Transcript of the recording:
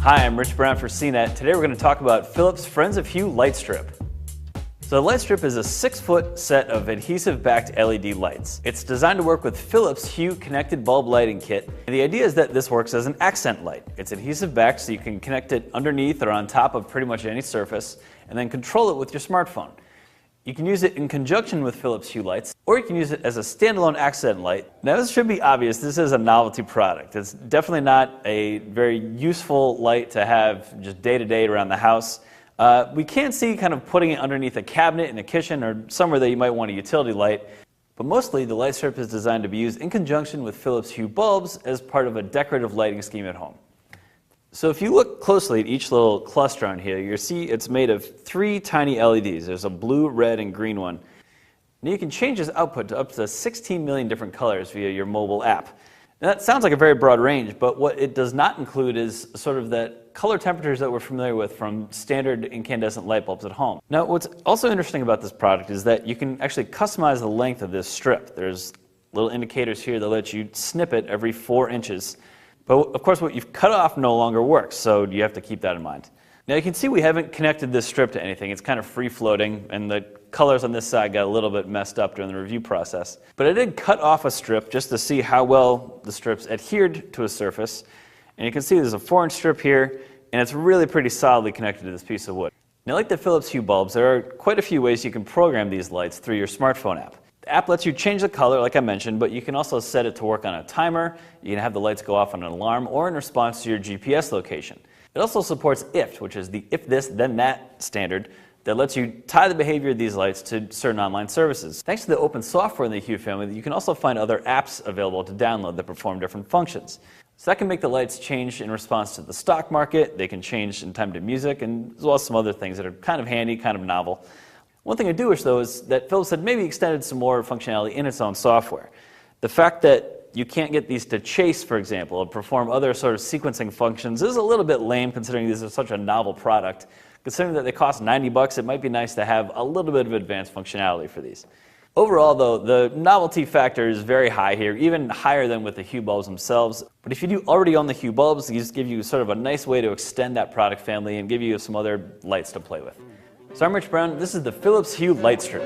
Hi, I'm Rich Brown for CNET. Today we're going to talk about Philips Friends of Hue light strip. So the light strip is a 6-foot set of adhesive-backed LED lights. It's designed to work with Philips Hue connected bulb lighting kit. And the idea is that this works as an accent light. It's adhesive-backed so you can connect it underneath or on top of pretty much any surface and then control it with your smartphone. You can use it in conjunction with Philips Hue lights, or you can use it as a standalone accent light. Now this should be obvious, this is a novelty product. It's definitely not a very useful light to have just day to day around the house. We can see kind of putting it underneath a cabinet in a kitchen or somewhere that you might want a utility light, but mostly the light strip is designed to be used in conjunction with Philips Hue bulbs as part of a decorative lighting scheme at home. So if you look closely at each little cluster on here, you'll see it's made of 3 tiny LEDs. There's a blue, red, and green one. Now you can change this output to up to 16 million different colors via your mobile app. Now that sounds like a very broad range, but what it does not include is sort of that color temperatures that we're familiar with from standard incandescent light bulbs at home. Now what's also interesting about this product is that you can actually customize the length of this strip. There's little indicators here that let you snip it every 4 inches. But of course what you've cut off no longer works, so you have to keep that in mind. Now you can see we haven't connected this strip to anything. It's kind of free floating, and the colors on this side got a little bit messed up during the review process. But I did cut off a strip just to see how well the strips adhered to a surface. And you can see there's a 4-inch strip here, and it's really pretty solidly connected to this piece of wood. Now like the Philips Hue bulbs, there are quite a few ways you can program these lights through your smartphone app. The app lets you change the color, like I mentioned, but you can also set it to work on a timer. You can have the lights go off on an alarm or in response to your GPS location. It also supports IFT, which is the if this, then that standard that lets you tie the behavior of these lights to certain online services. Thanks to the open software in the Hue family, you can also find other apps available to download that perform different functions. So that can make the lights change in response to the stock market. They can change in time to music, and as well as some other things that are kind of handy, kind of novel. One thing I do wish, though, is that Philips had maybe extended some more functionality in its own software. The fact that you can't get these to chase, for example, or perform other sort of sequencing functions is a little bit lame, considering these are such a novel product. Considering that they cost $90, it might be nice to have a little bit of advanced functionality for these. Overall, though, the novelty factor is very high here, even higher than with the Hue bulbs themselves. But if you do already own the Hue bulbs, these give you sort of a nice way to extend that product family and give you some other lights to play with. So I'm Rich Brown, this is the Philips Hue light strip.